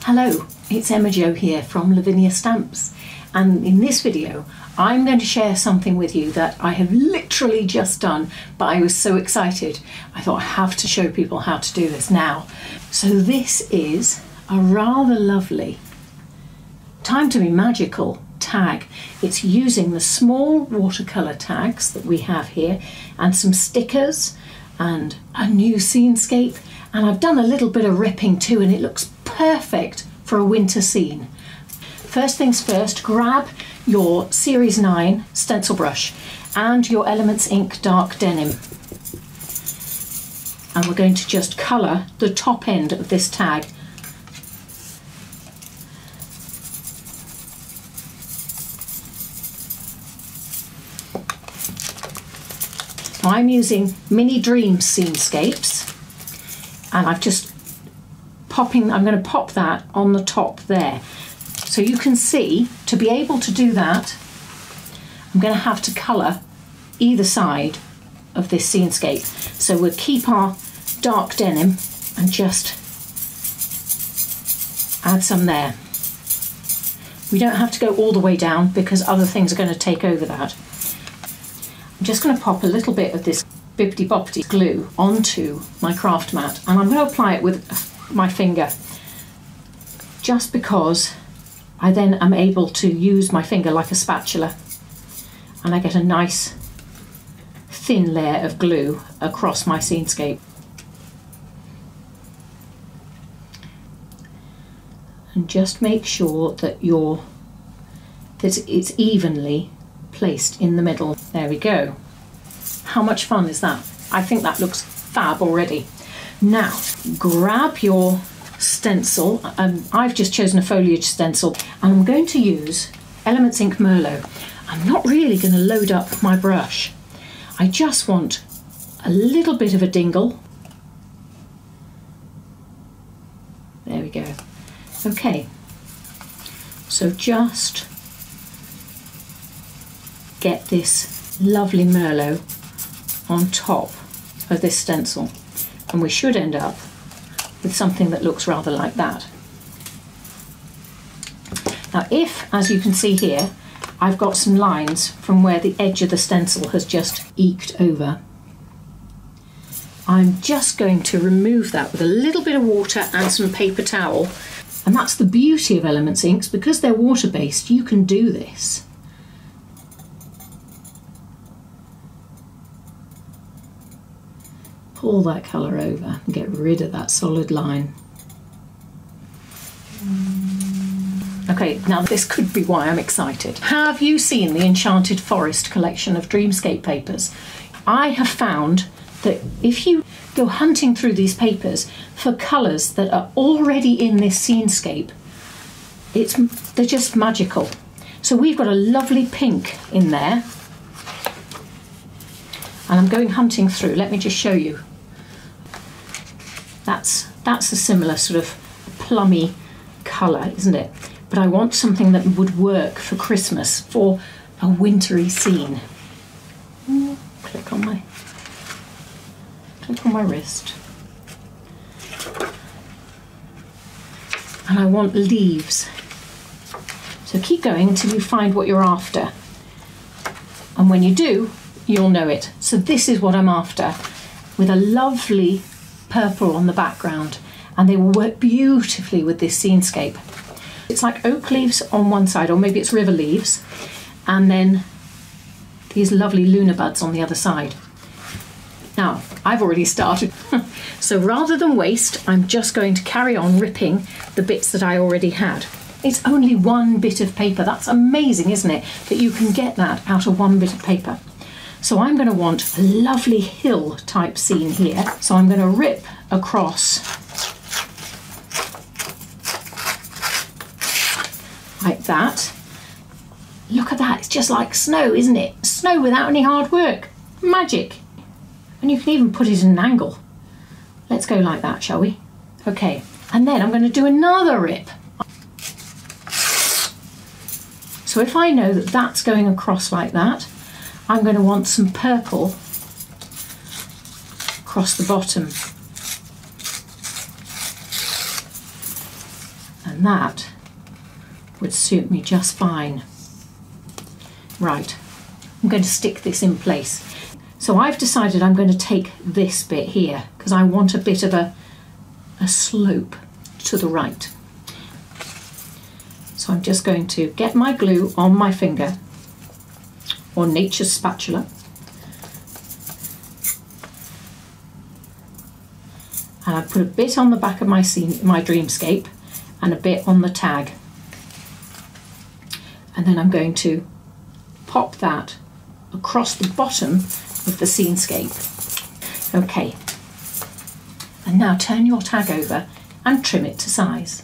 Hello, it's Emma Jo here from Lavinia Stamps, and in this video I'm going to share something with you that I have literally just done, but I was so excited I thought I have to show people how to do this now. So this is a rather lovely Time to Be Magical tag. It's using the small watercolour tags that we have here and some stickers and a new scenescape, and I've done a little bit of ripping too, and it looks perfect for a winter scene. First things first, grab your Series 9 stencil brush and your Elements Ink dark denim, and we're going to just colour the top end of this tag. I'm using Mini Scene-Scapes, and I'm going to pop that on the top there. So you can see, to be able to do that, I'm going to have to colour either side of this scenescape. So we'll keep our dark denim and just add some there. We don't have to go all the way down because other things are going to take over that. I'm just going to pop a little bit of this bibbidi bobbidi glue onto my craft mat, and I'm going to apply it with my finger, just because I then am able to use my finger like a spatula and I get a nice thin layer of glue across my scenescape. And just make sure that it's evenly placed in the middle. There we go. How much fun is that? I think that looks fab already. Now grab your stencil. I've just chosen a foliage stencil, and I'm going to use Elements Ink Merlot. I'm not really going to load up my brush. I just want a little bit of a dingle. There we go. Okay, so just get this lovely Merlot on top of this stencil, and we should end up with something that looks rather like that. Now if, as you can see here, I've got some lines from where the edge of the stencil has just eked over, I'm just going to remove that with a little bit of water and some paper towel. And that's the beauty of Elements Inks, because they're water-based, you can do this. Pull that colour over and get rid of that solid line. Okay, now this could be why I'm excited. Have you seen the Enchanted Forest collection of Dream-Scape papers? I have found that if you go hunting through these papers for colours that are already in this scenescape, they're just magical. So we've got a lovely pink in there, and I'm going hunting through. Let me just show you. That's a similar sort of plummy colour, isn't it? But I want something that would work for Christmas, for a wintry scene. Click on my wrist. And I want leaves. So keep going until you find what you're after. And when you do, you'll know it. So this is what I'm after, with a lovely purple on the background, and they will work beautifully with this scenescape. It's like oak leaves on one side, or maybe it's river leaves, and then these lovely lunar buds on the other side. Now, I've already started, so rather than waste, I'm just going to carry on ripping the bits that I already had. It's only one bit of paper. That's amazing, isn't it? That you can get that out of one bit of paper. So I'm going to want a lovely hill type scene here. So I'm going to rip across like that. Look at that, it's just like snow, isn't it? Snow without any hard work. Magic. And you can even put it in an angle. Let's go like that, shall we? Okay, and then I'm going to do another rip. So if I know that that's going across like that, I'm going to want some purple across the bottom. And and that would suit me just fine. Right, I'm going to stick this in place. So I've decided I'm going to take this bit here because I want a bit of a slope to the right. So I'm just going to get my glue on my finger or nature's spatula, and I put a bit on the back of my Dream-Scape and a bit on the tag, and then I'm going to pop that across the bottom of the Scene-Scape. Okay, and now turn your tag over and trim it to size.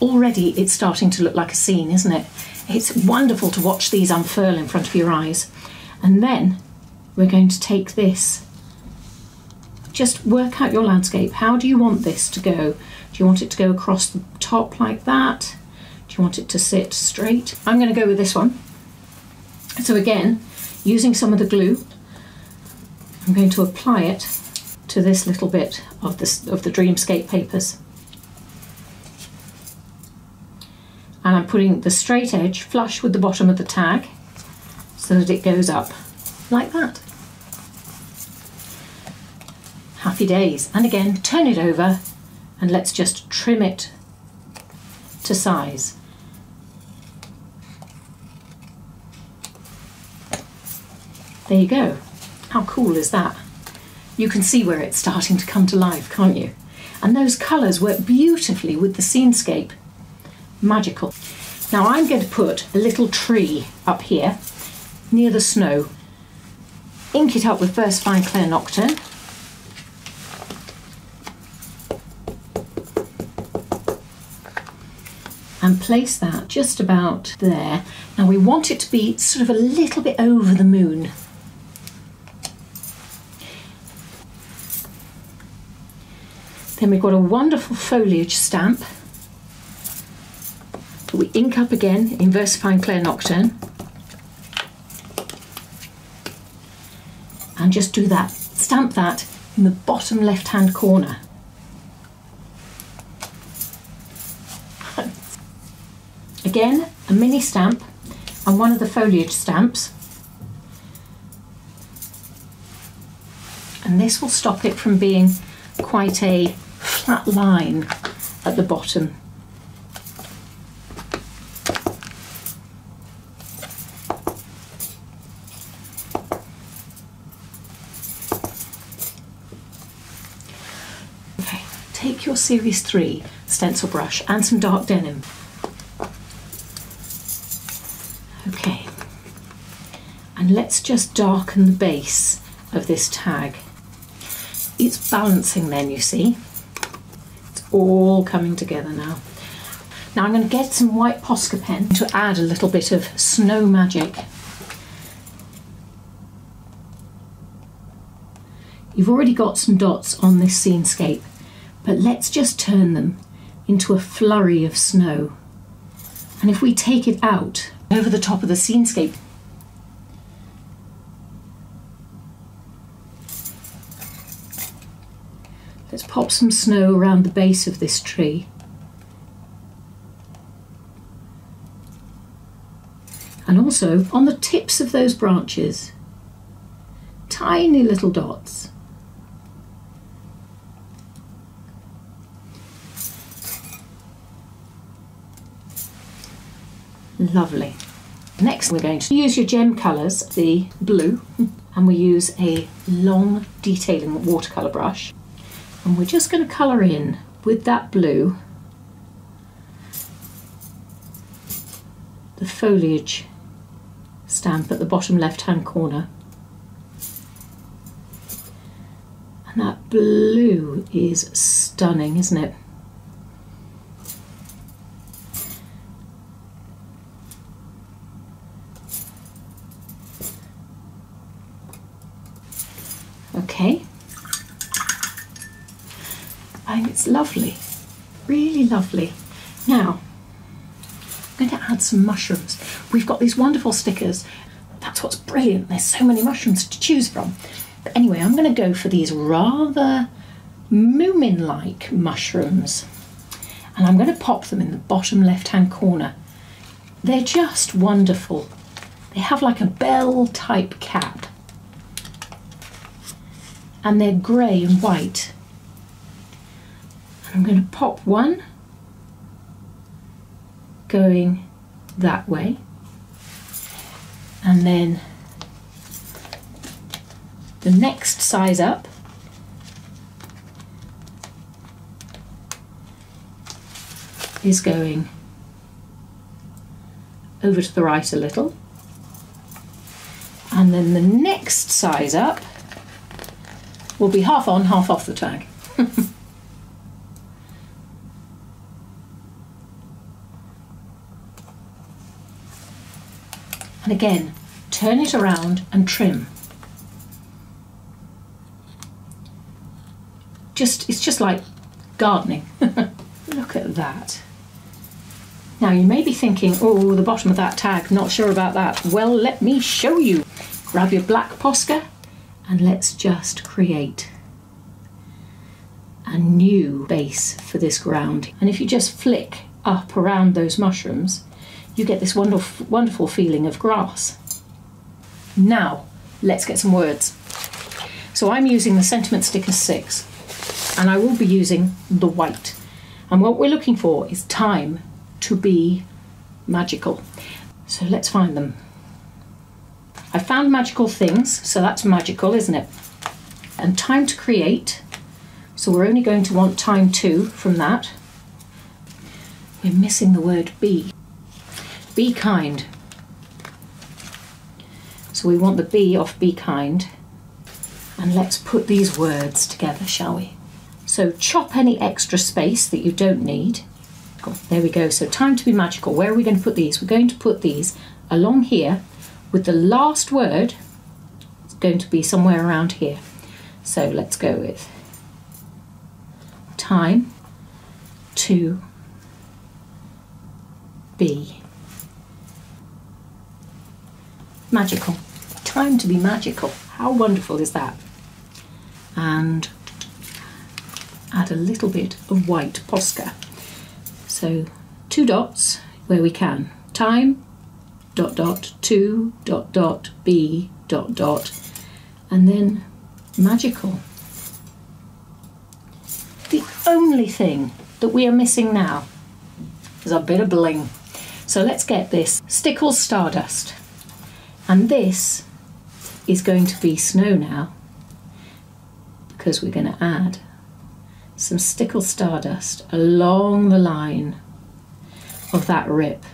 Already it's starting to look like a scene, isn't it? It's wonderful to watch these unfurl in front of your eyes. And then we're going to take this. Just work out your landscape. How do you want this to go? Do you want it to go across the top like that? Do you want it to sit straight? I'm going to go with this one. So again, using some of the glue, I'm going to apply it to this little bit of the Dream-Scape papers. And I'm putting the straight edge flush with the bottom of the tag so that it goes up like that. Happy days. And again, turn it over and let's just trim it to size. There you go. How cool is that? You can see where it's starting to come to life, can't you? And those colours work beautifully with the Scene-Scape. Magical. Now I'm going to put a little tree up here near the snow. Ink it up with Burst Fine Clear Nocturne. And place that just about there. Now we want it to be sort of a little bit over the moon. Then we've got a wonderful foliage stamp. We ink up again in VersaFine Clear Nocturne and just do that, stamp that in the bottom left hand corner. Again, a mini stamp and one of the foliage stamps, and this will stop it from being quite a flat line at the bottom. Take your Series 3 stencil brush and some dark denim. Okay, and let's just darken the base of this tag. It's balancing then, you see. It's all coming together now. Now I'm going to get some white Posca pen to add a little bit of snow magic. You've already got some dots on this Scene-Scape, but let's just turn them into a flurry of snow. And if we take it out over the top of the Scene-Scape, let's pop some snow around the base of this tree. And also on the tips of those branches, tiny little dots. Lovely. Next we're going to use your gem colours, the blue, and we use a long detailing watercolour brush, and we're just going to colour in with that blue the foliage stamp at the bottom left hand corner. And that blue is stunning, isn't it? Okay, and it's lovely, really lovely. Now, I'm going to add some mushrooms. We've got these wonderful stickers. That's what's brilliant. There's so many mushrooms to choose from. But anyway, I'm going to go for these rather Moomin-like mushrooms. And I'm going to pop them in the bottom left-hand corner. They're just wonderful. They have like a bell-type cap. And they're grey and white. And I'm going to pop one going that way. And then the next size up is going over to the right a little. And then the next size up will be half on, half off the tag. And again, turn it around and trim. It's just like gardening. Look at that. Now you may be thinking, oh, the bottom of that tag, not sure about that. Well, let me show you. Grab your black Posca and let's just create a new base for this ground. And if you just flick up around those mushrooms, you get this wonderful, wonderful feeling of grass. Now, let's get some words. So I'm using the Sentiment Sticker 6, and I will be using the white. And what we're looking for is time to be magical. So let's find them. I found magical things, so that's magical, isn't it? And time to create. So we're only going to want time 2 from that. We're missing the word be. Be kind. So we want the be off be kind. And let's put these words together, shall we? So chop any extra space that you don't need. There we go. So time to be magical. Where are we going to put these? We're going to put these along here with the last word. It's going to be somewhere around here. So let's go with time to be magical. Time to be magical. How wonderful is that? And add a little bit of white Posca. So 2 dots where we can. Time, dot dot, to, dot dot, be, dot dot, and then magical. The only thing that we are missing now is a bit of bling. So let's get this Stickles Stardust. And this is going to be snow now, because we're going to add some Stickles Stardust along the line of that rip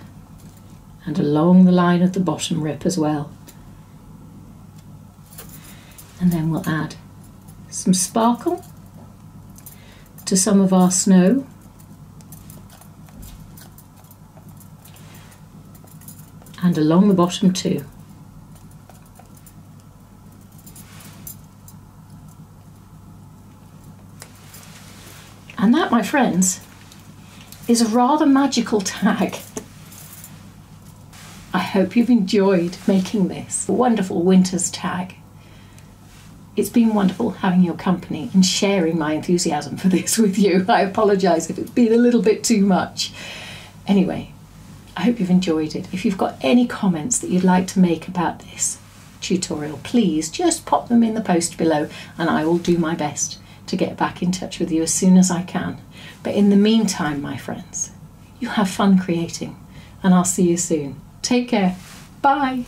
and along the line of the bottom rip as well. And then we'll add some sparkle to some of our snow. And along the bottom too. And that, my friends, is a rather magical tag. I hope you've enjoyed making this wonderful winter's tag. It's been wonderful having your company and sharing my enthusiasm for this with you. I apologise if it's been a little bit too much. Anyway, I hope you've enjoyed it. If you've got any comments that you'd like to make about this tutorial, please just pop them in the post below and I will do my best to get back in touch with you as soon as I can. But in the meantime, my friends, you have fun creating and I'll see you soon. Take care. Bye.